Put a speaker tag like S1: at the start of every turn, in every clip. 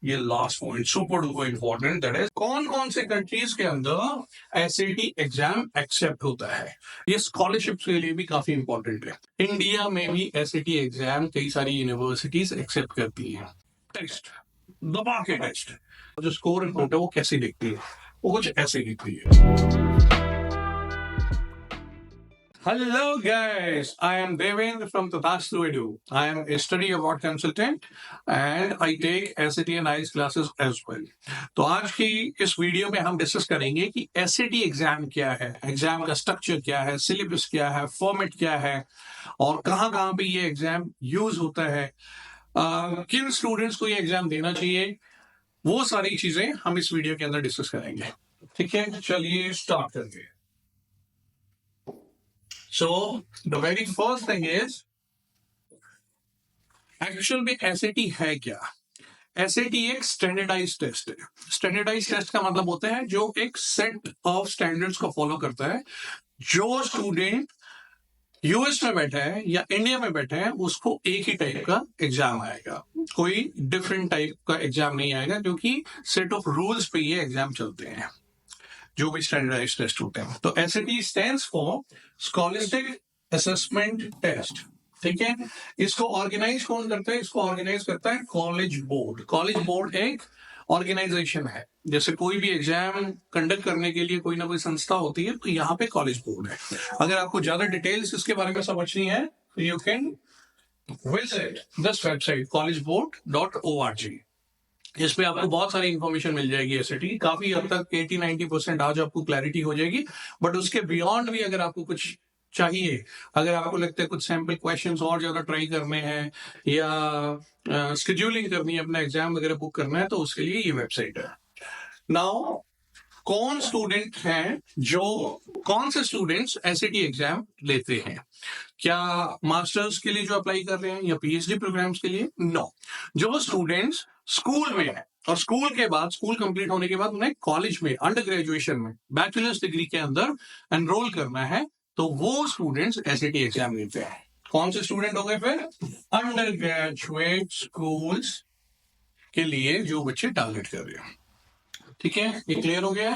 S1: ये last point super duper important, that is कौन कौन से कंट्रीज के अंदर एसएटी एग्जाम एक्सेप्ट होता है। ये स्कॉलरशिप के लिए भी काफी इंपॉर्टेंट है। इंडिया में भी एसएटी एग्जाम कई सारी यूनिवर्सिटीज एक्सेप्ट करती हैं। टेस्ट, दबा के टेस्ट, जो स्कोर रिपोर्ट है वो कैसी दिखती है, वो कुछ ऐसे दिखती है। Hello guys, I am Devendra from Tatasthu Edu. I am a study award consultant and I take SAT and IELTS classes as well. तो आज की इस वीडियो में हम डिस्कस करेंगे कि SAT एग्जाम क्या है, एग्जाम का स्ट्रक्चर क्या है, सिलेबस क्या है, फॉर्मेट क्या है और कहाँ कहाँ पे ये एग्जाम यूज होता है, किन स्टूडेंट्स को ये एग्जाम देना चाहिए, वो सारी चीजें हम इस वीडियो के अंदर डिस्कस करेंगे। ठीक है, चलिए स्टार्ट करेंगे। So the very first thing is actual में एसएटी है क्या। एसएटी एक स्टैंडर्डाइज टेस्ट है। स्टैंडर्डाइज टेस्ट का मतलब होता है जो एक सेट ऑफ स्टैंडर्ड्स को फॉलो करता है। जो स्टूडेंट यूएस में बैठा है या इंडिया में बैठा है उसको एक ही टाइप का एग्जाम आएगा, कोई डिफरेंट टाइप का एग्जाम नहीं आएगा, क्योंकि सेट ऑफ रूल्स पे ये एग्जाम चलते हैं जो भी स्टैंडर्डाइज टेस्ट होते हैं। तो SAT stands for scholastic assessment test. ठीक है, इसको ऑर्गेनाइज कौन करता है? इसको ऑर्गेनाइज करता है कॉलेज बोर्ड। कॉलेज बोर्ड एक ऑर्गेनाइजेशन है, जैसे कोई भी एग्जाम कंडक्ट करने के लिए कोई ना कोई संस्था होती है, तो यहाँ पे कॉलेज बोर्ड है। अगर आपको ज्यादा डिटेल्स इसके बारे में समझनी है तो you can visit this website collegeboard.org। इस पे आपको बहुत सारी इंफॉर्मेशन मिल जाएगी एसएटी की। काफी हद तक 80-90% आज आपको क्लैरिटी हो जाएगी, बट उसके बियॉन्ड भी अगर आपको कुछ चाहिए, अगर आपको लगता है कुछ सैंपल क्वेश्चंस और ज्यादा ट्राई करने हैं या शेड्यूलिंग करनी है, अपना एग्जाम वगैरह बुक करना है, तो उसके लिए ये वेबसाइट है। नाउ कौन स्टूडेंट हैं कौन से स्टूडेंट्स एसएटी एग्जाम लेते हैं? क्या मास्टर्स के लिए जो अप्लाई कर रहे हैं या पीएचडी प्रोग्राम्स के लिए? नो, जो स्टूडेंट्स स्कूल में है और स्कूल के बाद, स्कूल कंप्लीट होने के बाद उन्हें कॉलेज में, अंडर ग्रेजुएशन में, बैचलर्स डिग्री के अंदर एनरोल करना है, तो वो स्टूडेंट्स एसएटी एग्जाम लेते हैं। कौन से स्टूडेंट हो गए फिर? अंडर ग्रेजुएट स्कूल्स के लिए जो बच्चे टारगेट कर रहे हैं। ठीक है, ये क्लियर हो गया?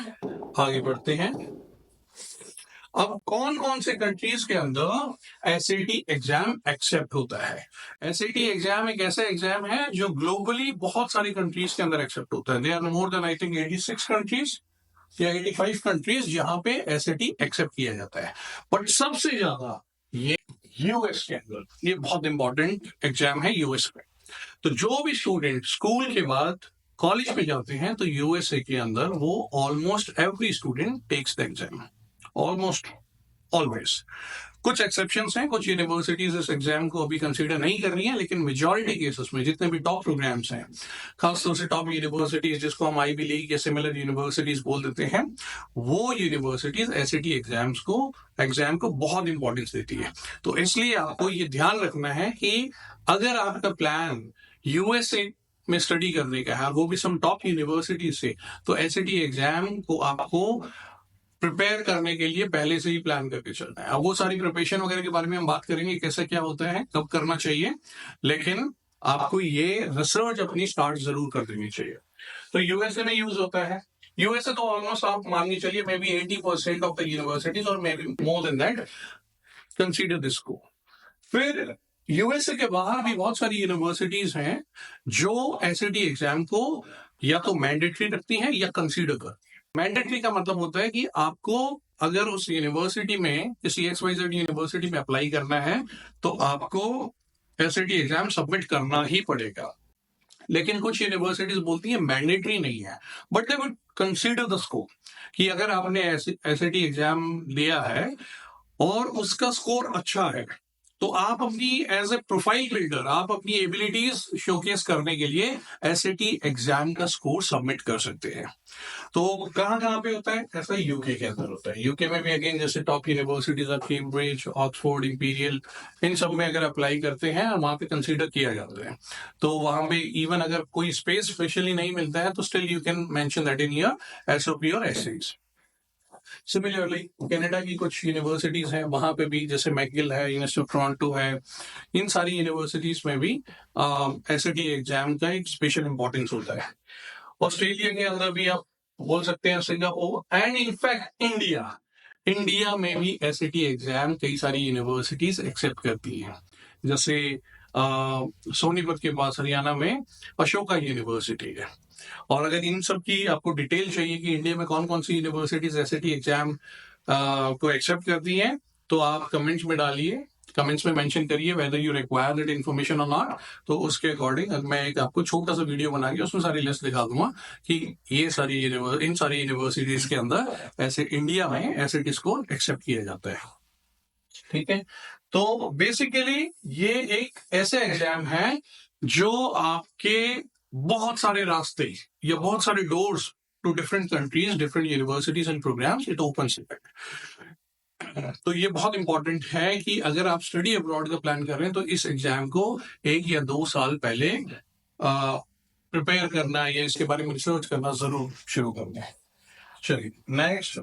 S1: आगे बढ़ते हैं। अब कौन कौन से कंट्रीज के अंदर एसएटी एग्जाम एक्सेप्ट होता है? एसएटी एग्जाम एक ऐसा एग्जाम है जो ग्लोबली बहुत सारी कंट्रीज के अंदर एक्सेप्ट होता है। There are more than I think 86 countries या 85 कंट्रीज जहां पे एसएटी एक्सेप्ट किया जाता है, बट सबसे ज्यादा ये यूएस के अंदर, ये बहुत इंपॉर्टेंट एग्जाम है यूएस में। तो जो भी स्टूडेंट स्कूल के बाद कॉलेज में जाते हैं तो यूएसए के अंदर वो almost every student takes the exam, almost always. कुछ एक्सेप्शंस हैं, कुछ यूनिवर्सिटीज इस एग्जाम को अभी कंसीडर नहीं कर रही हैं, लेकिन मेजॉरिटी केसेस में जितने भी टॉप प्रोग्राम्स हैं, खासतौर से टॉप यूनिवर्सिटीज जिसको हम आईवी लीग या सिमिलर यूनिवर्सिटीज बोल देते हैं, वो यूनिवर्सिटीज एसएटी एग्जाम को बहुत इंपॉर्टेंस देती है। तो इसलिए आपको ये ध्यान रखना है कि अगर आपका प्लान यूएसए में स्टडी करने का है, वो भी सम टॉप यूनिवर्सिटी से, तो एसएटी एग्जाम को आपको प्रिपेयर करने के लिए पहले से ही प्लान करके चलना है। अब वो सारी प्रिपरेशन वगैरह के बारे में हम बात करेंगे, कैसा क्या होता है, कब करना चाहिए, लेकिन आपको ये रिसर्च अपनी स्टार्ट जरूर कर देनी चाहिए। तो यूएसए में यूज होता है। यूएसए तो ऑलमोस्ट आप मान के चलिए maybe 80% of the universities और maybe more than that consider this को। फिर यूएसए के बाहर भी बहुत सारी यूनिवर्सिटीज हैं जो एसएटी एग्जाम को या तो मैंडेटरी रखती हैं या कंसीडर करती हैं। मैंडेटरी का मतलब होता है कि आपको अगर उस यूनिवर्सिटी में, किसी XYZ यूनिवर्सिटी में अप्लाई करना है, तो आपको एसएटी एग्जाम सबमिट करना ही पड़ेगा। लेकिन कुछ यूनिवर्सिटीज बोलती है मैंडेटरी नहीं है, but they would consider the score, कि अगर आपने एसएटी एग्जाम लिया है और उसका स्कोर अच्छा है, तो आप अपनी एज ए प्रोफाइल बिल्डर, आप अपनी एबिलिटीज शोकेस करने के लिए एसएटी एग्जाम का स्कोर सबमिट कर सकते हैं। तो कहाँ कहाँ पे होता है ऐसा? यूके के अंदर होता है। यूके में भी अगेन जैसे top universities of Cambridge, Oxford, Imperial, इन सब में अगर अप्लाई करते हैं और वहां पे कंसीडर किया जाता है, तो वहां पे इवन अगर कोई स्पेस स्पेशली नहीं मिलता है तो still you can mention that in your SOP और एसेज। सिमिलरली कनाडा की कुछ यूनिवर्सिटीज हैं, वहां पे भी जैसे मैकगिल है, यूनिवर्सिटी ऑफ टोरंटो है, इन सारी यूनिवर्सिटीज में भी एसएटी एग्जाम का एक स्पेशल इंपॉर्टेंस होता है। ऑस्ट्रेलिया के अंदर भी आप बोल सकते हैं, सिंगापुर एंड इनफैक्ट इंडिया में भी एसएटी एग्जाम कई सारी यूनिवर्सिटीज एक्सेप्ट करती हैं। जैसे सोनीपत के पास हरियाणा में अशोका यूनिवर्सिटी है। और अगर इन सब की आपको डिटेल चाहिए कि इंडिया में कौन कौन सी यूनिवर्सिटीज एसएटी एग्जाम को एक्सेप्ट करती हैं, तो आप कमेंट्स में डालिए, कमेंट्स में मेंशन करिए whether you require that information और नॉट। तो उसके अकॉर्डिंग मैं एक आपको छोटा सा वीडियो बना के उसमें सारी लिस्ट दिखा दूंगा कि ये सारी इन सारी यूनिवर्सिटीज के अंदर ऐसे इंडिया में एसएटीज को एक्सेप्ट किया जाता है। ठीक है, तो बेसिकली ये एक ऐसे एग्जाम है जो आपके बहुत सारे रास्ते या बहुत सारे doors to different countries, different universities and programmes it opens it. तो ये बहुत इंपॉर्टेंट है कि अगर आप स्टडी अब्रॉड का प्लान कर रहे हैं तो इस एग्जाम को 1 या 2 साल पहले प्रिपेयर करना या इसके बारे में रिसर्च करना जरूर शुरू कर दें। चलिए नेक्स्ट,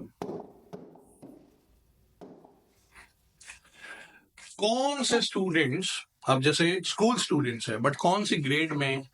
S1: कौन से स्टूडेंट्स, अब जैसे स्कूल स्टूडेंट्स है बट कौन सी ग्रेड में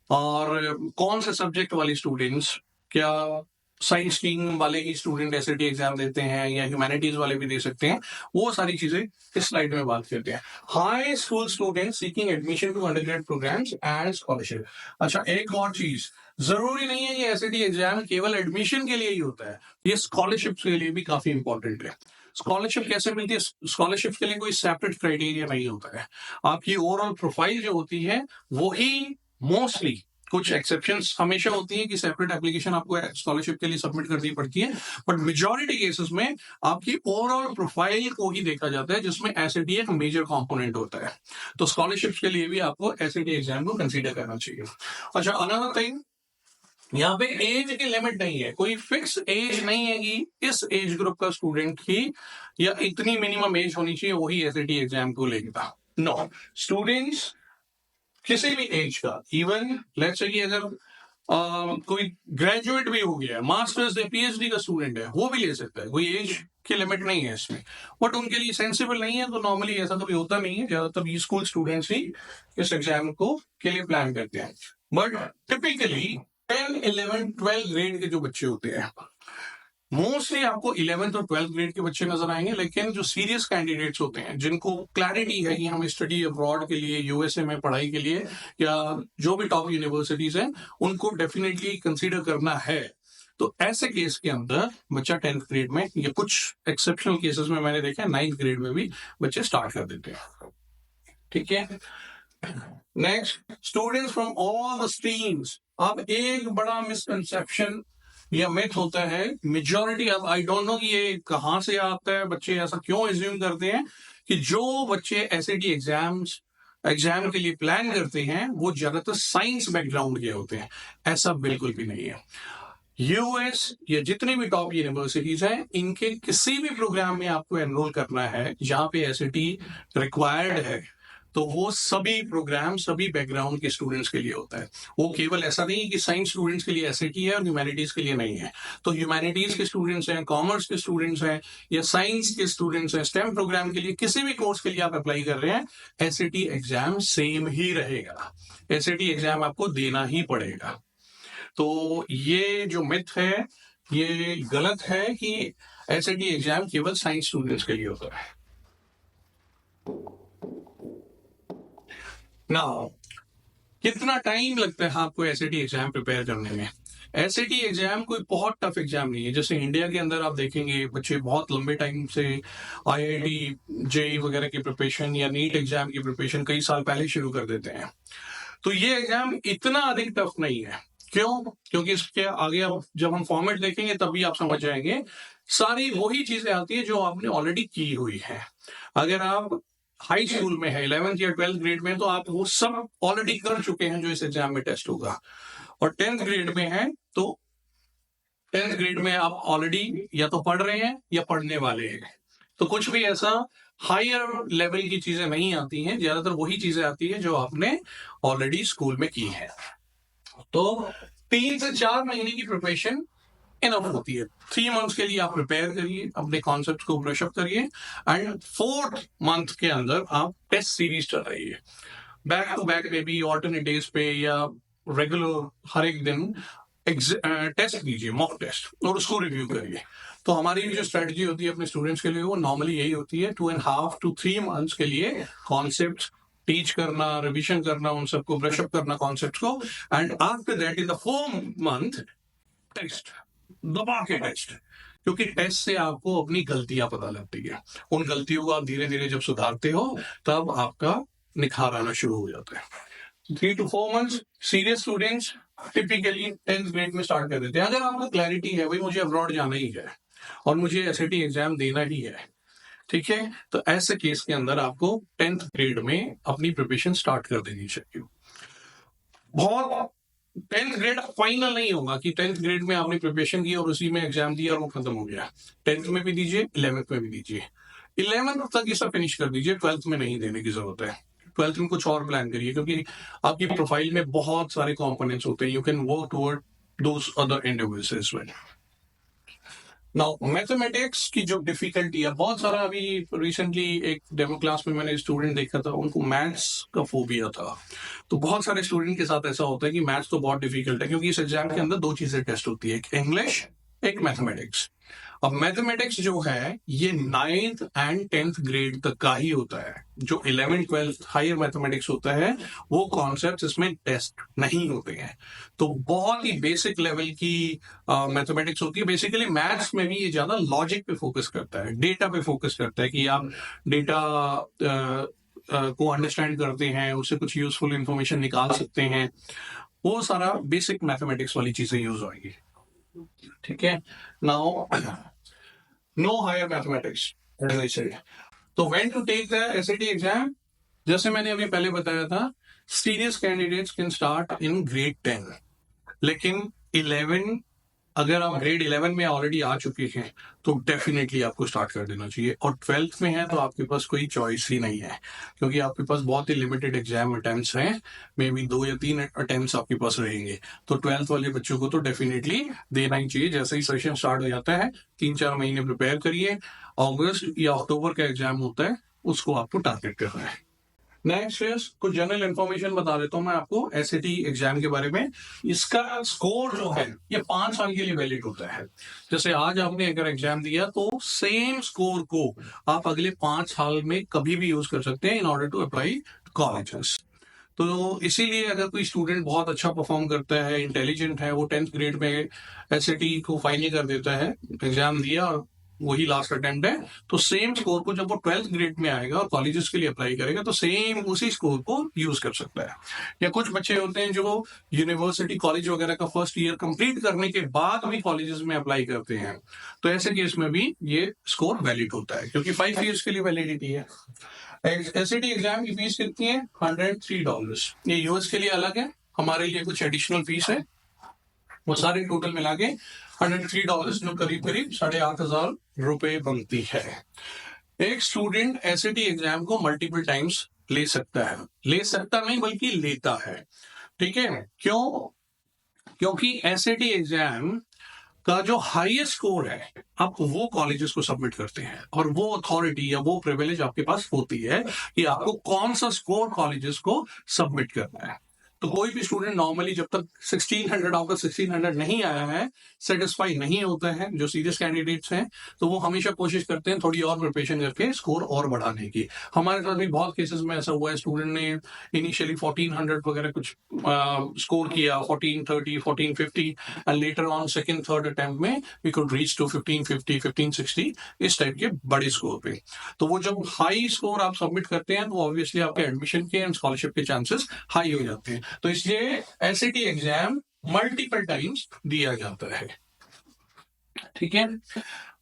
S1: और कौन से सब्जेक्ट वाले स्टूडेंट्स, क्या साइंस स्ट्रीम वाले ही स्टूडेंट एसएटी एग्जाम देते हैं या ह्यूमैनिटीज वाले भी दे सकते हैं, वो सारी चीजें इस स्लाइड में बात करते हैं। High school students seeking admission to undergrad programmes and scholarship. अच्छा, एक और चीज, जरूरी नहीं है ये एसएटी एग्जाम केवल एडमिशन के लिए ही होता है, ये स्कॉलरशिप के लिए भी काफी इंपॉर्टेंट है। स्कॉलरशिप कैसे मिलती है? स्कॉलरशिप के लिए कोई सेपरेट क्राइटेरिया नहीं होता है, आपकी ओवरऑल प्रोफाइल जो होती है वही, मोस्टली कुछ एक्सेप्शंस हमेशा होती है कि सेपरेट एप्लीकेशन आपको स्कॉलरशिप के लिए सबमिट करनी पड़ती है, बट मेजॉरिटी केसेस में आपकी ओवरऑल प्रोफाइल को ही देखा जाता है जिसमें एसएटी एक मेजर कंपोनेंट होता है। तो स्कॉलरशिप के लिए भी आपको एसएटी एग्जाम को कंसीडर करना चाहिए। अच्छा, अनदर थिंग, यहाँ पे एज की लिमिट नहीं है, कोई फिक्स एज नहीं है कि इस एज ग्रुप का स्टूडेंट की या इतनी मिनिमम एज होनी चाहिए वही एसएटी एग्जाम को लेगा। नो, स्टूडेंट्स किसी भी एज का, इवन लेट्स से कि अगर कोई ग्रेजुएट भी हो गया है, मास्टर्स या पीएचडी का स्टूडेंट है, वो भी ले सकता है, कोई एज की लिमिट नहीं है इसमें, बट उनके लिए सेंसिबल नहीं है, तो नॉर्मली ऐसा कभी होता नहीं है, ज्यादातर ये स्कूल स्टूडेंट्स ही इस एग्जाम को के लिए प्लान करते हैं। बट टिपिकली 10, 11, 12 ग्रेड के जो बच्चे होते हैं, मोस्टली आपको 11th और 12th ग्रेड के बच्चे नजर आएंगे, लेकिन जो सीरियस कैंडिडेट्स होते हैं जिनको क्लैरिटी है कि हम स्टडी अब्रॉड के लिए, यूएसए में पढ़ाई के लिए या जो भी टॉप यूनिवर्सिटीज हैं उनको डेफिनेटली कंसीडर करना है, तो ऐसे केस के अंदर बच्चा 10th ग्रेड में, या कुछ एक्सेप्शनल केसेस में मैंने देखा 9th ग्रेड में भी बच्चे स्टार्ट कर देते हैं। ठीक है, next, students from all the streams. अब एक बड़ा मिसकंसेप्शन या मिथ होता है, मेजॉरिटी, अब आई डोंट नो कि ये कहां से आता है, बच्चे ऐसा क्यों एज्यूम करते हैं कि जो बच्चे एसएटी एग्जाम के लिए प्लान करते हैं वो ज्यादातर साइंस बैकग्राउंड के होते हैं। ऐसा बिल्कुल भी नहीं है। यूएस या जितनी भी टॉप यूनिवर्सिटीज हैं, इनके किसी भी प्रोग्राम में आपको एनरोल करना है जहां पे एसएटी रिक्वायर्ड है, तो वो सभी प्रोग्राम सभी बैकग्राउंड के स्टूडेंट्स के लिए होता है। वो केवल ऐसा नहीं है कि साइंस स्टूडेंट्स के लिए एसएटी है और ह्यूमैनिटीज के लिए नहीं है। तो ह्यूमैनिटीज के स्टूडेंट्स हैं, कॉमर्स के स्टूडेंट्स हैं या साइंस के स्टूडेंट्स हैं, स्टेम प्रोग्राम के लिए, किसी भी कोर्स के लिए आप अप्लाई कर रहे हैं, एसएटी एग्जाम सेम ही रहेगा, एसएटी एग्जाम आपको देना ही पड़ेगा। तो ये जो मिथ है ये गलत है कि एसएटी एग्जाम केवल साइंस स्टूडेंट्स के लिए होता है। नाउ, कितना टाइम लगता है आपको एसएटी एग्जाम प्रिपेयर करने में? एसएटी एग्जाम कोई बहुत टफ एग्जाम नहीं है। जैसे इंडिया के अंदर आप देखेंगे बच्चे बहुत लंबे टाइम से आईआईटी, जेईई वगैरह की प्रिपरेशन या नीट एग्जाम की प्रिपरेशन कई साल पहले शुरू कर देते हैं। तो ये एग्जाम इतना अधिक टफ नहीं है। क्यों? क्योंकि इसके आगे अब जब हम फॉर्मेट देखेंगे तभी आप समझ जाएंगे, सारी वही चीजें आती है जो आपने ऑलरेडी की हुई है। अगर आप हाई स्कूल में है, 11th या 12th ग्रेड में, तो आप वो सब ऑलरेडी कर चुके हैं जो इस एग्जाम में टेस्ट होगा। और 10th ग्रेड में है तो 10th ग्रेड में आप ऑलरेडी या तो पढ़ रहे हैं या पढ़ने वाले हैं, तो कुछ भी ऐसा हायर लेवल की चीजें नहीं आती हैं, ज्यादातर वही चीजें आती है जो आपने ऑलरेडी स्कूल में की है। तो 3 से 4 महीने की प्रिपरेशन इनफ होती है। 3 मंथ्स के लिए आप प्रिपेयर करिए, अपने कॉन्सेप्ट को ब्रश अप करिए, एंड 4th मंथ के अंदर आप टेस्ट सीरीज चलाइए, बैक टू बैक में भी, ऑल्टरनेट डेज पे या रेगुलर हर एक दिन टेस्ट कीजिए, मॉक टेस्ट, और उसको रिव्यू करिए। तो हमारी जो स्ट्रेटजी होती है अपने स्टूडेंट्स के लिए वो नॉर्मली यही होती है, 2.5 to 3 मंथ्स के लिए कॉन्सेप्ट टीच करना, रिविजन करना, उन सबको ब्रश अप करना कॉन्सेप्ट को, and after that in the 4th month test, दबा के टेस्ट, क्योंकि टेस्ट से आपको अपनी गलतियां पता लगती है। उन गलतियों को आप धीरे धीरे जब सुधारते हो तब आपका निखार आना शुरू हो जाता है। 3 to 4 months serious students typically 10th grade में स्टार्ट कर देते हैं। अगर आपको क्लैरिटी है भाई मुझे अब्रॉड जाना ही है और मुझे एसएटी एग्जाम देना ही है, ठीक है, तो ऐसे केस के अंदर आपको 10th ग्रेड में अपनी प्रिपरेशन स्टार्ट कर देनी चाहिए। बहुत 10th ग्रेड फाइनल नहीं होगा कि 10th ग्रेड में आपने प्रिपरेशन की और उसी में एग्जाम दिया और वो खत्म हो गया। 10th में भी दीजिए, 11th में भी दीजिए, 11th तक ये सब फिनिश कर दीजिए, 12th में नहीं देने की जरूरत है। 12th में कुछ और प्लान करिए, क्योंकि आपकी प्रोफाइल में बहुत सारे कंपोनेंट्स होते हैं, you can work toward those other endeavours as well. Now mathematics की जो डिफिकल्टी है, बहुत सारा, अभी रिसेंटली एक डेमो क्लास में मैंने स्टूडेंट देखा था, उनको मैथ्स का फोबिया था। तो बहुत सारे स्टूडेंट के साथ ऐसा होता है कि मैथ्स तो बहुत डिफिकल्ट है, क्योंकि इस एग्जाम के अंदर 2 चीजें टेस्ट होती है, एक इंग्लिश, एक मैथमेटिक्स। अब मैथमेटिक्स जो है ये 9th and 10th ग्रेड तक का ही होता है। जो 11th 12th हायर मैथमेटिक्स होता है वो कॉन्सेप्ट इसमें टेस्ट नहीं होते हैं। तो बहुत ही बेसिक लेवल की मैथमेटिक्स होती है। बेसिकली मैथ्स में भी ये ज्यादा लॉजिक पे फोकस करता है, डेटा पे फोकस करता है कि आप डेटा को अंडरस्टैंड करते हैं, उससे कुछ यूजफुल इंफॉर्मेशन निकाल सकते हैं, वो सारा बेसिक मैथमेटिक्स वाली चीजें यूज होगी। ठीक है, now no higher mathematics as I said. तो when to take the SAT exam, जैसे मैंने अभी पहले बताया था, serious candidates can start in grade 10, लेकिन 11, अगर आप ग्रेड 11 में ऑलरेडी आ चुके हैं तो डेफिनेटली आपको स्टार्ट कर देना चाहिए। और 12th में है तो आपके पास कोई चॉइस ही नहीं है, क्योंकि आपके पास बहुत ही लिमिटेड एग्जाम अटेम्प्ट्स हैं, मे बी 2 या 3 अटेम्प्ट्स आपके पास रहेंगे। तो 12th वाले बच्चों को तो डेफिनेटली देना ही चाहिए। जैसे ही सेशन स्टार्ट हो जाता है 3-4 महीने प्रिपेयर करिए, अगस्त या अक्टूबर का एग्जाम होता है उसको आपको टारगेट करना है। नेक्स्ट कुछ जनरल इंफॉर्मेशन बता देता हूं मैं आपको एसएटी एग्जाम के बारे में। इसका स्कोर जो है ये 5 साल के लिए वैलिड होता है। जैसे आज आपने अगर एग्जाम दिया तो सेम स्कोर को आप अगले 5 साल में कभी भी यूज कर सकते हैं in order to apply colleges. तो इसीलिए अगर कोई स्टूडेंट बहुत अच्छा परफॉर्म करता है, इंटेलिजेंट है, वो 10th ग्रेड में एसएटी को फाइनल कर देता है, एग्जाम दिया और वही लास्ट अटेम्प्ट है, तो सेम स्कोर को जब वो 12th ग्रेड में आएगा और कॉलेजेस के लिए अप्लाई करेगा तो सेम उसी स्कोर को यूज कर सकता है। या कुछ बच्चे होते हैं जो यूनिवर्सिटी कॉलेज वगैरह का फर्स्ट ईयर कंप्लीट करने के बाद भी कॉलेजेस में अप्लाई करते हैं, तो ऐसे केस में भी ये स्कोर वैलिड होता है, क्योंकि 5 ईयर्स के लिए वैलिडिटी है। एसएटी एग्जाम की फीस कितनी है? $103। ये यूएस के लिए अलग है, हमारे लिए कुछ एडिशनल फीस है, वो सारे टोटल मिला के $103, जो करीब करीब 8,500 रुपए बनती है। एक स्टूडेंट एसएटी एग्जाम को मल्टीपल टाइम्स ले सकता है, ले सकता नहीं बल्कि लेता है। ठीक है, क्यों? क्योंकि एसएटी एग्जाम का जो हाईएस्ट स्कोर है आप वो कॉलेजेस को सबमिट करते हैं, और वो अथॉरिटी या वो प्रिविलेज आपके पास होती है कि आपको कौन सा स्कोर कॉलेजेस को सबमिट करना है। तो कोई भी स्टूडेंट नॉर्मली जब तक 1600 आउट ऑफ 1600 नहीं आया है, सेटिस्फाई नहीं होता है, जो सीरियस कैंडिडेट्स हैं, तो वो हमेशा कोशिश करते हैं थोड़ी और प्रिपरेशन करके स्कोर और बढ़ाने की। हमारे साथ भी बहुत केसेस में ऐसा हुआ है, स्टूडेंट ने इनिशियली 1400 वगैरह कुछ स्कोर किया, 1430, 1450, and later on second third attempt में वी कुड रीच टू 1550, 1560, इस टाइप के बड़े स्कोर पे। तो वो जब हाई स्कोर आप सबमिट करते हैं तो ऑब्वियसली आपके एडमिशन के एंड स्कॉलरशिप के चांसेस हाई हो जाते हैं। तो इसलिए एसएटी एग्जाम मल्टीपल टाइम्स दिया जाता है। ठीक है,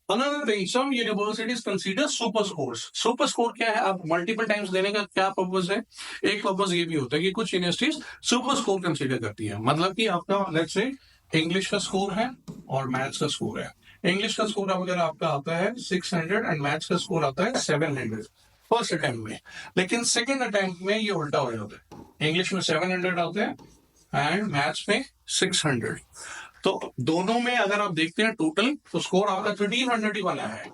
S1: Another thing, some universities consider super scores. Super score क्या है? आप मल्टीपल टाइम्स देने का क्या पर्पज है? एक पर्पज ये भी होता है कि कुछ यूनिवर्सिटीज सुपर स्कोर कंसीडर करती है, मतलब कि आपका लेट्स से इंग्लिश का स्कोर है और मैथ्स का स्कोर है। इंग्लिश का स्कोर अगर आपका आता है 600 एंड मैथ्स का स्कोर आता है 700 फर्स्ट अटेम्प्ट में, लेकिन सेकेंड अटेम्प्ट में ये उल्टा हो जाता है, इंग्लिश में 700 आता है एंड मैथ्स में 600। तो दोनों में अगर आप देखते हैं टोटल, तो स्कोर आपका 1300 ही बना है,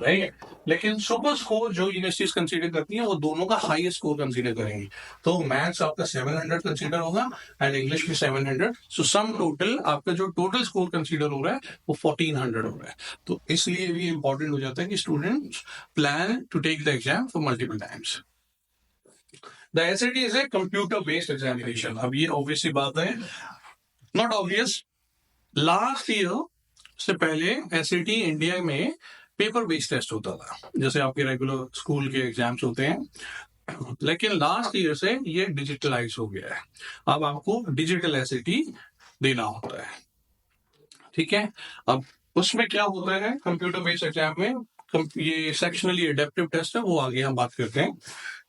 S1: राइट। लेकिन सुपर स्कोर जो यूनिवर्सिटीज कंसीडर करती हैं वो दोनों का हाईएस्ट स्कोर कंसीडर करेंगी। तो मैथ्स आपका 700 कंसीडर होगा एंड इंग्लिश भी 700। सो सम टोटल आपका जो टोटल स्कोर कंसीडर हो रहा है वो 1400 हो रहा है। तो इसलिए भी इंपॉर्टेंट हो जाता है कि students plan to take the exam for multiple times. The SAT is a computer based examination. अब ये ऑब्वियसली बात है, नॉट ऑब्वियस, लास्ट ईयर से पहले एसएटी इंडिया में पेपर बेस्ड टेस्ट होता था, जैसे आपके रेगुलर स्कूल के एग्जाम्स होते हैं, लेकिन लास्ट ईयर से ये डिजिटलाइज हो गया है। अब आपको डिजिटल एसएटी देना होता है, ठीक है। अब उसमें क्या होता है कंप्यूटर बेस्ड एग्जाम में, ये सेक्शनली एडेप्टिव टेस्ट है, वो आगे हम बात करते हैं।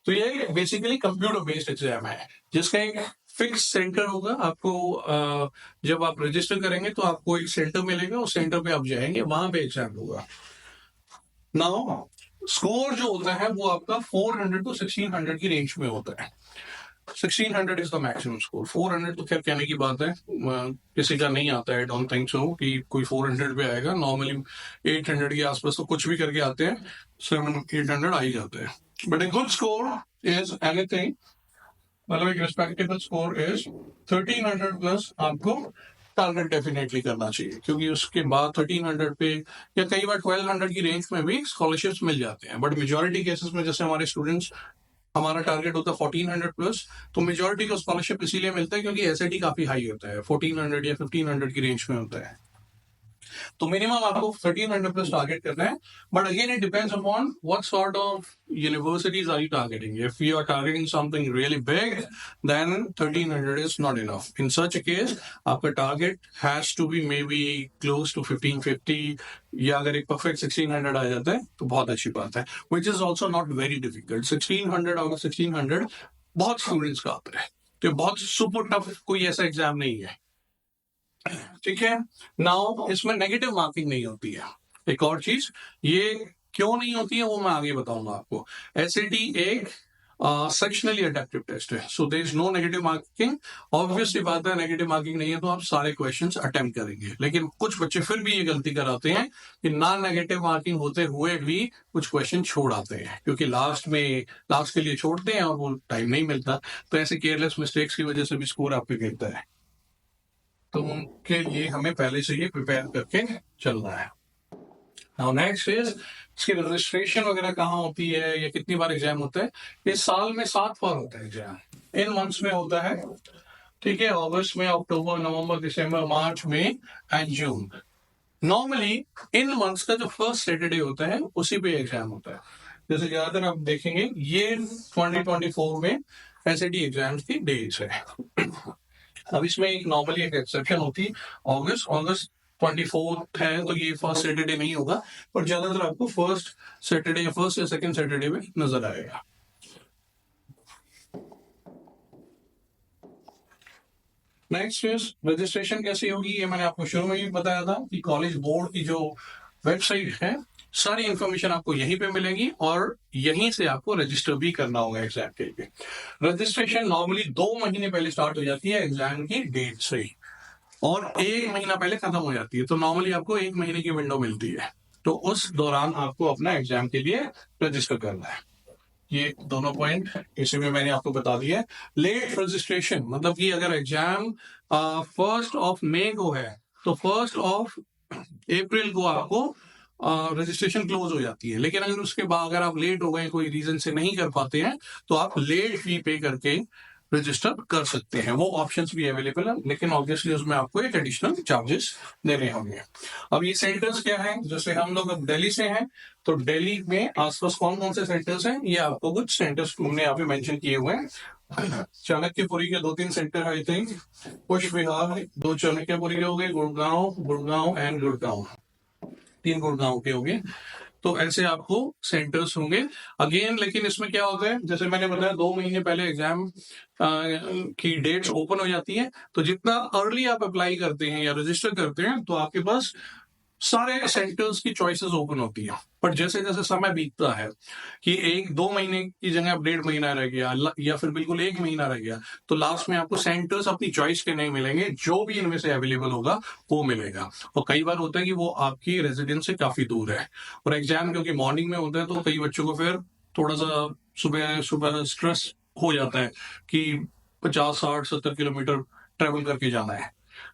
S1: तो ये बेसिकली कंप्यूटर बेस्ड एग्जाम है जिसका एक फिक्स सेंटर होगा। आपको जब आप रजिस्टर करेंगे तो आपको एक सेंटर मिलेगा, उस सेंटर पे आप जाएंगे, वहां पे एग्जाम होगा। नाउ स्कोर जो होता है वो आपका 400 to 1600 की रेंज में होता है। 1600 इज द मैक्सिमम स्कोर। 400 तो खैर कहने की बात है, किसी का नहीं आता है, डोंट थिंक सो कि कोई 400 पे आएगा। नॉर्मली 800 के आसपास तो कुछ भी करके आते हैं, 700-800 आ ही जाते हैं। But a good score is anything, मतलब एक रिस्पेक्टेबल स्कोर इज 1300 प्लस आपको टारगेट डेफिनेटली करना चाहिए, क्योंकि उसके बाद 1300 पे या कई बार 1200 की रेंज में भी स्कॉलरशिप्स मिल जाते हैं। बट मेजोरिटी केसेस में जैसे हमारे स्टूडेंट्स, हमारा टारगेट होता है 1400 प्लस, तो मेजोरिटी को स्कॉलरशिप इसीलिए मिलता है क्योंकि एसआईटी काफी हाई होता है, 1400 या 1500 की रेंज में होता है। तो मिनिमम आपको 1300 प्लस टारगेट करना है। But again it depends upon what sort of universities are you targeting. If you are targeting something really big, then 1300 is not enough. In such a case आपका target has to be maybe close to 1550, या अगर एक perfect 1600 आ जाता है तो बहुत अच्छी बात है, which is also not very difficult. 1600 out of 1600 बहुत स्टूडेंट्स का आता है, तो बहुत सुपर टफ कोई ऐसा एग्जाम नहीं है, ठीक है। नाउ इसमें नेगेटिव मार्किंग नहीं होती है। एक और चीज, ये क्यों नहीं होती है वो मैं आगे बताऊंगा आपको। एसएटी एक सेक्शनली अडेप्टिव टेस्ट है, so there is no negative marking. Obviously बात है, नेगेटिव मार्किंग नहीं है तो आप सारे क्वेश्चंस अटेम्प्ट करेंगे। लेकिन कुछ बच्चे फिर भी ये गलती कराते हैं कि ना नेगेटिव मार्किंग होते हुए भी कुछ क्वेश्चन छोड़ आते हैं, क्योंकि लास्ट के लिए छोड़ते हैं और वो टाइम नहीं मिलता। तो ऐसे केयरलेस मिस्टेक्स की वजह से भी स्कोर आपके गिरता है। तो उनके लिए हमें पहले से ये प्रिपेयर करके चलना है। नाउ नेक्स्ट इज इसकी रजिस्ट्रेशन वगैरह कहाँ होती है या कितनी बार एग्जाम होता है। इस साल में 7 बार होता है एग्जाम, इन मंथ्स में होता है, ठीक है। अगस्त में, अक्टूबर, नवंबर, दिसंबर, मार्च में and June. Normally in months का जो फर्स्ट सैटरडे होता है उसी पे एग्जाम होता है। जैसे ज्यादातर आप देखेंगे ये 2024 में एसएटी एग्जाम्स की डेट्स है। अब इसमें एक नॉर्मली एक एक्सेप्शन होती है, अगस्त 24 है तो ये फर्स्ट सैटरडे नहीं होगा, पर ज्यादातर आपको फर्स्ट सैटरडे या फर्स्ट या सेकंड सैटरडे में नजर आएगा। नेक्स्ट इज रजिस्ट्रेशन कैसी होगी, ये मैंने आपको शुरू में ही बताया था कि कॉलेज बोर्ड की जो वेबसाइट है, सारी इंफॉर्मेशन आपको यहीं पे मिलेगी और यहीं से आपको रजिस्टर भी करना होगा एग्जाम के लिए। रजिस्ट्रेशन नॉर्मली 2 महीने पहले स्टार्ट हो जाती है एग्जाम की डेट से, और 1 महीना पहले खत्म हो जाती है। तो नॉर्मली आपको 1 महीने की विंडो मिलती है, तो उस दौरान आपको अपना एग्जाम के लिए रजिस्टर करना है। ये दोनों पॉइंट इसी में मैंने आपको बता दिया है। लेट रजिस्ट्रेशन मतलब कि अगर एग्जाम 1 मई को है तो 1 अप्रैल को आपको रजिस्ट्रेशन क्लोज हो जाती है। लेकिन अगर उसके बाद अगर आप लेट हो गए, कोई रीजन से नहीं कर पाते हैं, तो आप लेट फी पे करके रजिस्टर कर सकते हैं। वो ऑप्शंस भी अवेलेबल है, लेकिन ऑब्वियसली उसमें आपको एक एडिशनल चार्जेस देने होंगे। अब ये सेंटर्स क्या है, जैसे हम लोग अब दिल्ली से हैं, तो दिल्ली में आसपास कौन कौन से सेंटर्स हैं, ये आपको कुछ सेंटर्स हमने यहाँ पे मेंशन किए हुए हैं। चाणक्यपुरी के 2-3 सेंटर आई थिंक, पुष्प विहार 2 चाणक्यपुरी के हो गए, गुड़गांव एंड गुड़गांव 3 गुड़गांव के हो गए। तो ऐसे आपको सेंटर्स होंगे अगेन। लेकिन इसमें क्या होता है, जैसे मैंने बताया 2 महीने पहले एग्जाम की डेट्स ओपन हो जाती है, तो जितना अर्ली आप अप्लाई करते हैं या रजिस्टर करते हैं, तो आपके पास सारे सेंटर्स की चॉइसेस ओपन होती है, पर जैसे जैसे समय बीतता है कि 1-2 महीने की जगह अब 1.5 महीना रह गया या फिर बिल्कुल 1 महीना रह गया, तो लास्ट में आपको सेंटर्स अपनी चॉइस के नहीं मिलेंगे, जो भी इनमें से अवेलेबल होगा वो मिलेगा। और कई बार होता है कि वो आपकी रेजिडेंस से काफी दूर है, और एग्जाम क्योंकि मॉर्निंग में होता है तो कई बच्चों को फिर थोड़ा सा सुबह सुबह स्ट्रेस हो जाता है कि 50, 60, 70 किलोमीटर ट्रेवल करके जाना है।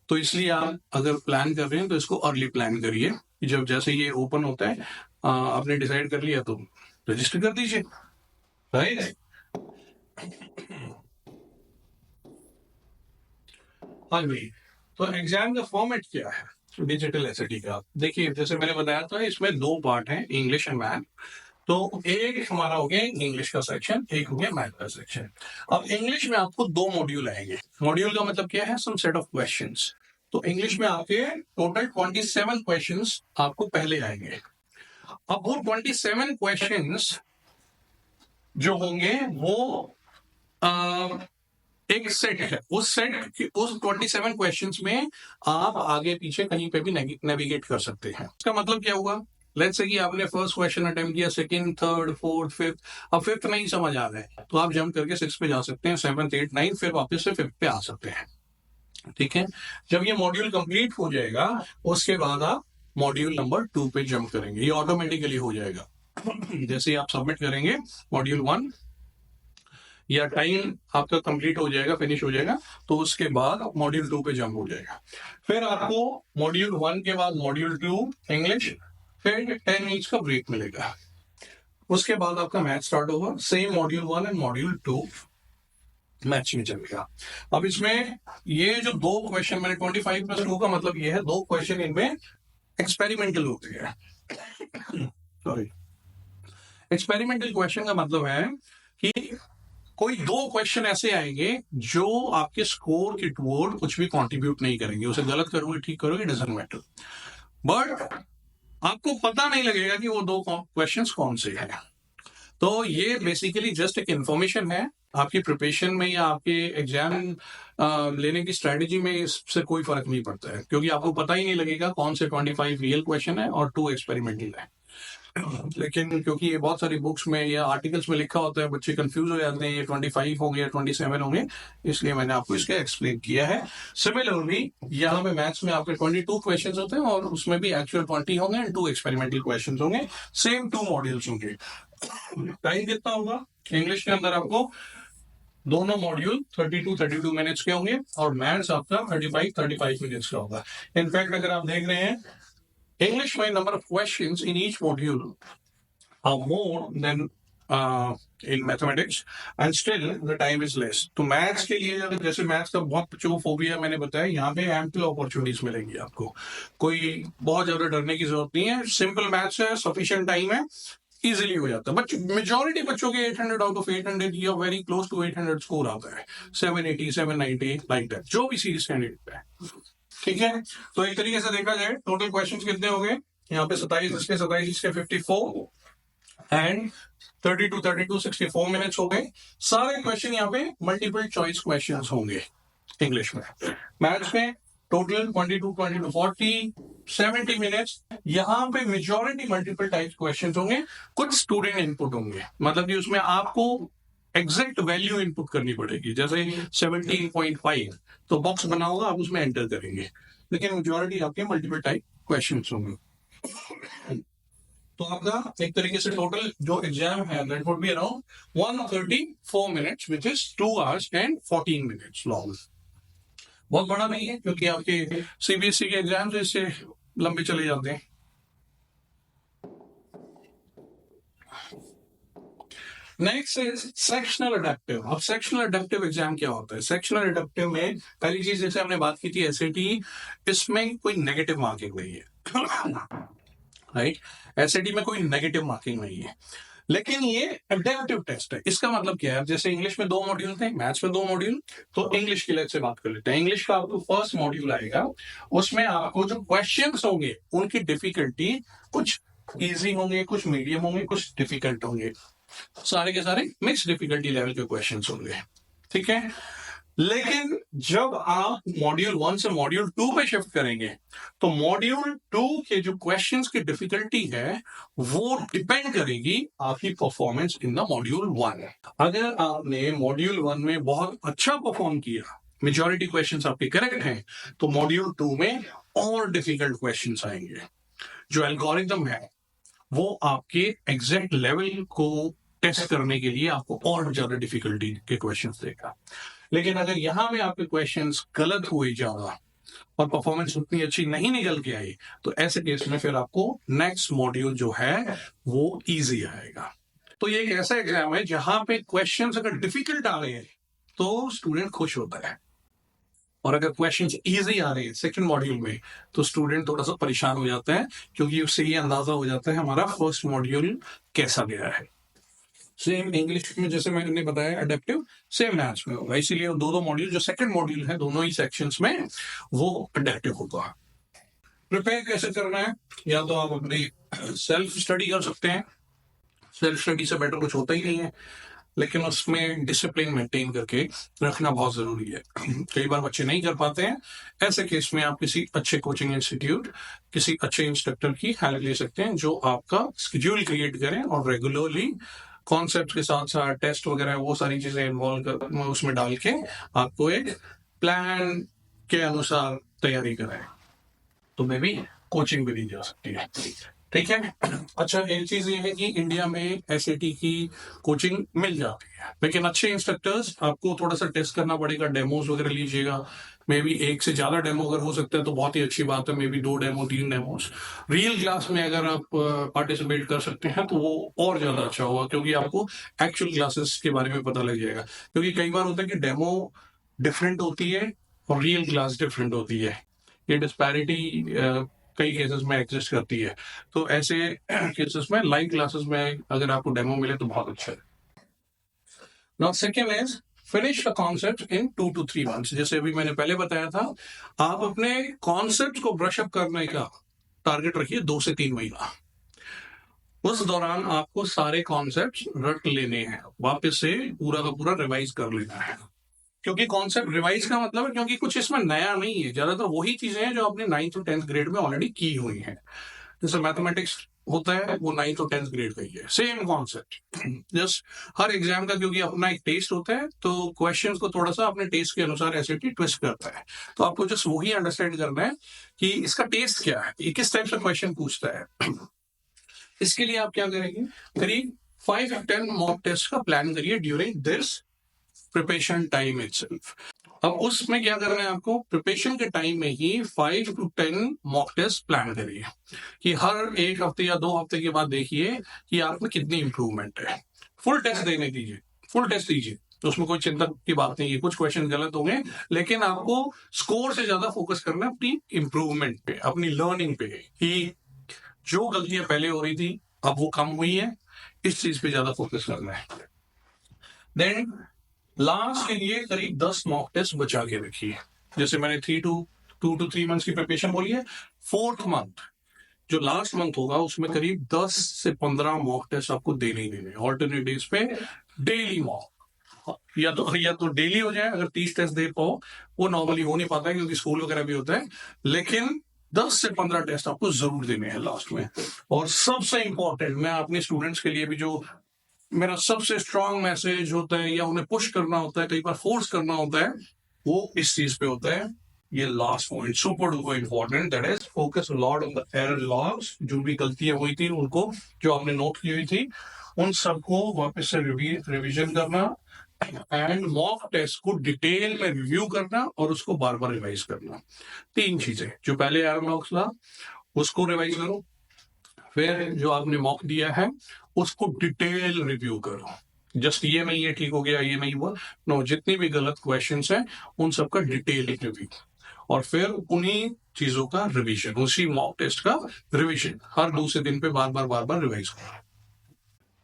S1: तो इसलिए आप अगर प्लान कर रहे हैं तो इसको अर्ली प्लान करिए। जब जैसे ये ओपन होता है, आपने डिसाइड कर लिया तो रजिस्टर कर दीजिए, राइट। हाँ भाई, तो एग्जाम का फॉर्मेट क्या है डिजिटल एसएटी का? देखिए, जैसे मैंने बताया था, इसमें 2 पार्ट हैं, इंग्लिश एंड मैथ। तो एक हमारा हो गया इंग्लिश का सेक्शन, एक हो गया मैथ का सेक्शन। अब इंग्लिश में आपको 2 मॉड्यूल आएंगे। मॉड्यूल का मतलब क्या है? Some set of questions. तो इंग्लिश में आपके टोटल 27 क्वेश्चंस आपको पहले आएंगे। अब वो 27 क्वेश्चंस जो होंगे वो एक सेट है। उस 27 क्वेश्चंस में आप आगे पीछे कहीं पे भी नेविगेट कर सकते हैं। इसका मतलब क्या हुआ? लेट्स से कि आपने फर्स्ट क्वेश्चन अटेम्प्ट किया, सेकंड, थर्ड, फोर्थ, फिफ्थ। अब फिफ्थ नहीं समझ आ रहा है तो आप जंप करके 6 पे जा सकते हैं, 7, 8, 9, फिर वापस से 5 पे आ सकते हैं। ठीक है। जब ये मॉड्यूल कंप्लीट हो जाएगा उसके बाद आप मॉड्यूल नंबर 2 पे जंप करेंगे, ये ऑटोमेटिकली हो जाएगा। जैसे आप सबमिट करेंगे मॉड्यूल 1 या टाइम आपका कंप्लीट हो जाएगा, फिनिश हो जाएगा, तो उसके बाद मॉड्यूल 2 पे जंप हो जाएगा। फिर आपको मॉड्यूल 1 के बाद मॉड्यूल 2 इंग्लिश, फिर 10 मिनट्स का ब्रेक मिलेगा। उसके बाद आपका मैथ स्टार्ट होगा, same module 1 and module 2 maths में चलेगा। अब इसमें ये जो 2 क्वेश्चन मैंने 25+2 का मतलब ये है, 2 क्वेश्चन इनमें एक्सपेरिमेंटल होते हैं। सॉरी, एक्सपेरिमेंटल क्वेश्चन का मतलब है कि कोई 2 क्वेश्चन ऐसे आएंगे जो आपके स्कोर के टुवर्ड कुछ भी कंट्रीब्यूट नहीं करेंगे। उसे गलत करोगे, ठीक करोगे, डजंट मैटर, बट आपको पता नहीं लगेगा कि वो 2 क्वेश्चंस कौन से हैं। तो ये बेसिकली जस्ट एक इंफॉर्मेशन है, आपकी प्रिपरेशन में या आपके एग्जाम लेने की स्ट्रेटेजी में इससे कोई फर्क नहीं पड़ता है, क्योंकि आपको पता ही नहीं लगेगा कौन से 25 रियल क्वेश्चन है और 2 एक्सपेरिमेंटल है। लेकिन क्योंकि ये बहुत सारी बुक्स में या आर्टिकल्स में लिखा होता है, बच्चे कंफ्यूज हो जाते हैं, ये 25 होंगे या 27 होंगे, इसलिए मैंने आपको इसका एक्सप्लेन किया है। सिमिलरली यहाँ पे मैथ्स में आपके 22 क्वेश्चंस होते हैं और उसमें भी एक्चुअल 20 होंगे एंड 2 एक्सपेरिमेंटल क्वेश्चंस होंगे, सेम 2 मॉड्यूल्स होंगे। टाइम कितना होगा? इंग्लिश के अंदर आपको दोनों मॉड्यूल 32 मिनट्स के होंगे और मैथ्स आपका 35 मिनट्स का होगा। इनफैक्ट अगर आप देख रहे हैं English, my number of questions in each module are more than in mathematics, and still the time is less. तो मैथ्स के लिए अगर जैसे मैथ्स का बहुत बच्चों को फोबिया मैंने बताया, यहाँ पे एम्पल अपॉर्चुनिटीज मिलेंगी आपको, कोई बहुत ज्यादा डरने की जरूरत नहीं है। सिंपल मैथ्स है, सफिशिएंट टाइम है, इजीली हो जाता है। बट मेजोरिटी बच्चों के 800 आउट ऑफ 800 या वेरी क्लोज टू 800 स्कोर आता है, 780, 790 लाइक दैट, जो भी सीरीज कैंडिडेट है। ठीक है, तो एक तरीके से देखा जाए टोटल क्वेश्चंस कितने हो गए यहाँ पे? 27 इसके 54 एंड 32 64 मिनट्स हो गए। सारे क्वेश्चन यहाँ पे मल्टीपल चॉइस क्वेश्चंस होंगे इंग्लिश में। मैथ्स में टोटल 22 40 70 मिनट्स। यहाँ पे मेजोरिटी मल्टीपल टाइप क्वेश्चन होंगे, कुछ स्टूडेंट इनपुट होंगे, मतलब कि उसमें आपको एग्जैक्ट वैल्यू इनपुट करनी पड़ेगी। जैसे 17.5 तो बॉक्स बना होगा, आप उसमें एंटर करेंगे, लेकिन मेजोरिटी आपके मल्टीपल टाइप क्वेश्चंस होंगे। तो आपका एक तरीके से टोटल जो एग्जाम है that would be around 134 minutes, which is 2 hours and 14 minutes long. बहुत बड़ा नहीं है क्योंकि आपके सीबीएसई के एग्जाम्स इससे लंबे चले जाते हैं। Next is sectional adaptive. अब सेक्शनल अडेप्टिव एग्जाम क्या होता है? सेक्शनल अडेप्टिव में पहली चीज जैसे हमने बात की थी एसएटी, इसमें कोई नेगेटिव मार्किंग नहीं है, राइट। एसएटी में कोई नेगेटिव मार्किंग नहीं है, लेकिन ये अडेप्टिव टेस्ट है। इसका मतलब क्या है? जैसे इंग्लिश में 2 मॉड्यूल थे, मैथ्स में 2 मॉड्यूल, तो इंग्लिश की लेट से बात कर लेते हैं। इंग्लिश का आपको फर्स्ट मॉड्यूल आएगा, उसमें आपको जो क्वेश्चंस होंगे उनकी डिफिकल्टी कुछ इजी होंगे, कुछ मीडियम होंगे, कुछ डिफिकल्ट होंगे, सारे के सारे मिक्स डिफिकल्टी लेवल के क्वेश्चंस होंगे। ठीक है, लेकिन जब आप मॉड्यूल 1 से मॉड्यूल 2 पे शिफ्ट करेंगे तो मॉड्यूल 2 के जो क्वेश्चंस की डिफिकल्टी है वो डिपेंड करेगी आपकी परफॉर्मेंस इन द मॉड्यूल 1। अगर आपने मॉड्यूल 1 में बहुत अच्छा परफॉर्म किया, मेजॉरिटी क्वेश्चंस आपके करेक्ट हैं, तो मॉड्यूल 2 में और डिफिकल्ट क्वेश्चंस आएंगे। जो एल्गोरिथम है वो आपके एग्जैक्ट लेवल को टेस्ट करने के लिए आपको और ज्यादा डिफिकल्टी के क्वेश्चंस देगा। लेकिन अगर यहाँ में आपके क्वेश्चंस गलत हुए ज्यादा और परफॉर्मेंस उतनी अच्छी नहीं निकल के आई, तो ऐसे केस में फिर आपको नेक्स्ट मॉड्यूल जो है वो इजी आएगा। तो ये एक ऐसा एग्जाम है जहां पे क्वेश्चंस अगर डिफिकल्ट आ रहे हैं तो स्टूडेंट खुश होता है, और अगर क्वेश्चंस इजी आ रहे हैं सेकंड मॉड्यूल में तो स्टूडेंट थोड़ा सा परेशान हो जाता है, क्योंकि उससे ये अंदाजा हो जाता है हमारा फर्स्ट मॉड्यूल कैसा गया है। सेम इंग्लिश में जैसे मैंने बताया अडेप्टिव, सेम मैथ्स में होगा, इसीलिए दो मॉड्यूल जो सेकंड मॉड्यूल है दोनों ही सेक्शंस में वो अडेप्टिव होगा। प्रिपेयर कैसे करना है, या तो आप अपनी सेल्फ स्टडी कर सकते हैं, सेल्फ स्टडी से बेटर कुछ होता ही नहीं है, लेकिन उसमें डिसिप्लिन मेंटेन करके रखना बहुत जरूरी है। कई बार बच्चे नहीं कर पाते हैं, ऐसे केस में आप किसी अच्छे कोचिंग इंस्टीट्यूट, किसी अच्छे इंस्ट्रक्टर की हेल्प ले सकते हैं जो आपका स्केड्यूल क्रिएट करें और रेगुलरली कॉन्सेप्ट के साथ साथ टेस्ट वगैरह वो सारी चीजें इन्वॉल्व कर उसमें डाल के आपको एक प्लान के अनुसार तैयारी कराएं, तो मे भी कोचिंग भी दी जा सकती है। ठीक है। अच्छा, एक चीज ये है कि इंडिया में एसएटी की कोचिंग मिल जाती है, लेकिन अच्छे इंस्ट्रक्टर्स आपको थोड़ा सा टेस्ट करना पड़ेगा, डेमोज वगैरह लीजिएगा। मे बी एक से ज्यादा डेमो अगर हो सकता है तो बहुत ही अच्छी बात है, may be 2 demo 3 demos real class में अगर आप पार्टिसिपेट कर सकते हैं तो वो और ज्यादा अच्छा होगा, क्योंकि आपको एक्चुअल क्लासेस के बारे में पता लग जाएगा। क्योंकि कई बार होता है कि डेमो डिफरेंट होती है और रियल क्लास डिफरेंट होती है, ये डिस्पैरिटी कई केसेस में एग्जिस्ट करती है। तो ऐसे केसेस में लाइव क्लासेस में अगर आपको डेमो मिले तो बहुत अच्छा है। Now second is finish the concept in 2 to 3 months। जैसे अभी मैंने पहले बताया था, आप अपने कॉन्सेप्ट को ब्रश अप करने का टारगेट रखिए 2 से 3 महीना। उस दौरान आपको सारे कॉन्सेप्ट रट लेने हैं, वापस से पूरा का पूरा रिवाइज कर लेना है। क्योंकि कॉन्सेप्ट रिवाइज का मतलब है क्योंकि कुछ इसमें नया नहीं है, ज्यादातर वही चीजें हैं जो आपने 9th और 10th ग्रेड में ऑलरेडी की हुई हैं। जैसे मैथमेटिक्स होता है वो 9th और 10th ग्रेड का ही है, सेम कॉन्सेप्ट। जस्ट हर एग्जाम का क्योंकि अपना एक टेस्ट होता है तो क्वेश्चंस को थोड़ा सा अपने टेस्ट के अनुसार एसएटी ट्विस्ट करता है, तो आपको जस्ट वही अंडरस्टैंड करना है कि इसका टेस्ट क्या है, ये किस टाइप से क्वेश्चन पूछता है। इसके लिए आप क्या करेंगे, करीब 5 to 10 मॉक टेस्ट का प्लान करिए during this preparation time itself. अब उसमें क्या करना है आपको, प्रिपरेशन के टाइम में ही 5 to 10 मॉक टेस्ट प्लान करिए कि हर 1 हफ्ते या 2 हफ्ते के बाद देखिए कि आप में कितनी इंप्रूवमेंट है। फुल टेस्ट देने दीजिए, फुल टेस्ट दीजिए, तो उसमें कोई चिंता की बात नहीं है। कुछ क्वेश्चन गलत होंगे, लेकिन आपको स्कोर से ज्यादा फोकस करना है अपनी इंप्रूवमेंट पे, अपनी लर्निंग पे, कि जो गलतियां पहले हो रही थी अब वो कम हुई है, इस चीज पे ज्यादा फोकस करना है। देन लास्ट के लिए करीब 10 मॉक टेस्ट बचा के रखिए। जैसे मैंने 2 to 3 मंथ्स की प्रिपरेशन बोली है, 4th मंथ जो लास्ट मंथ होगा उसमें करीब 10 से 15 मॉक टेस्ट आपको देने ही देने, ऑल्टरनेट डेज पे डेली मॉक, या तो डेली हो जाए अगर 30 टेस्ट दे पाओ, वो नॉर्मली हो नहीं पाता है क्योंकि स्कूल वगैरह भी होता है, लेकिन 10 से 15 टेस्ट आपको जरूर देने हैं लास्ट में। और सबसे इंपॉर्टेंट, मैं अपने स्टूडेंट्स के लिए भी जो मेरा सबसे स्ट्रांग मैसेज होता है या उन्हें पुश करना होता है, कई बार फोर्स करना होता है, वो इस चीज पे होता है। ये last point super duper important, that is focus lot on the error logs. जो भी गलतियां हुई थी उनको, जो आपने नोट की हुई थी, उन सबको वापस से रिवीजन करना एंड मॉक टेस्ट को डिटेल में रिव्यू करना और उसको बार बार रिवाइज करना। 3 चीजें, जो पहले एरर लॉग्स था उसको रिवाइज करो, फिर जो आपने मॉक दिया है उसको डिटेल रिव्यू करो। जस्ट ये नहीं है ठीक हो गया ये नहीं हुआ, नो, जितनी भी गलत क्वेश्चंस हैं उन सबका डिटेल रिव्यू, और फिर उन्हीं चीजों का रिवीजन, उसी मॉक टेस्ट का रिवीजन हर दूसरे दिन पे बार बार रिवाइज करो।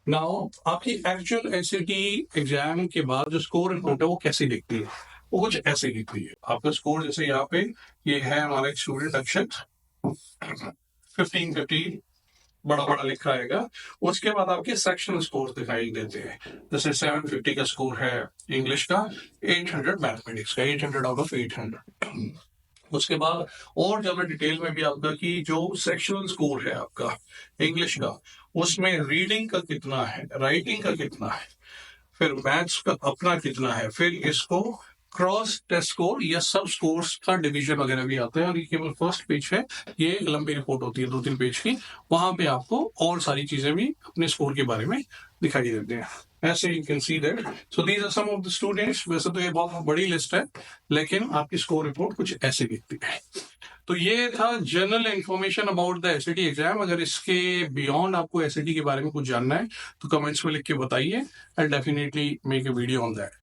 S1: नाउ आपकी एक्चुअल एसएटी एग्जाम के बाद जो स्कोर रिपोर्ट है वो कैसी दिखती है, वो कुछ ऐसे दिखती है। आपका स्कोर जैसे यहाँ पे ये है हमारा एक स्टूडेंट अक्षत 1550, बड़ा बड़ा लिखा आएगा। उसके बाद आपके सेक्शन स्कोर दिखाई देते हैं, जैसे 750 का स्कोर है इंग्लिश का, 800 मैथमेटिक्स का, 800 आउट ऑफ 800। उसके बाद और ज्यादा डिटेल में भी आपका कि जो सेक्शनल स्कोर है आपका इंग्लिश का, उसमें रीडिंग का कितना है, राइटिंग का कितना है, फिर मैथ्स का अपना कितना है, फिर इसको क्रॉस टेस्ट स्कोर या सब स्कोर्स का डिवीजन वगैरह भी आता है। और ये केवल फर्स्ट पेज है, ये एक लंबी रिपोर्ट होती है 2-3 पेज की, वहां पे आपको और सारी चीजें भी अपने स्कोर के बारे में दिखाई देते हैं। ऐसे you can see that. So these are some of the students. वैसे तो ये बहुत बड़ी लिस्ट है, लेकिन आपकी स्कोर रिपोर्ट कुछ ऐसे दिखती है। तो ये था general information about the SAT exam. अगर इसके बियॉन्ड आपको एसएटी के बारे में कुछ जानना है तो कमेंट्स में लिख के बताइए, I definitely make a video on that.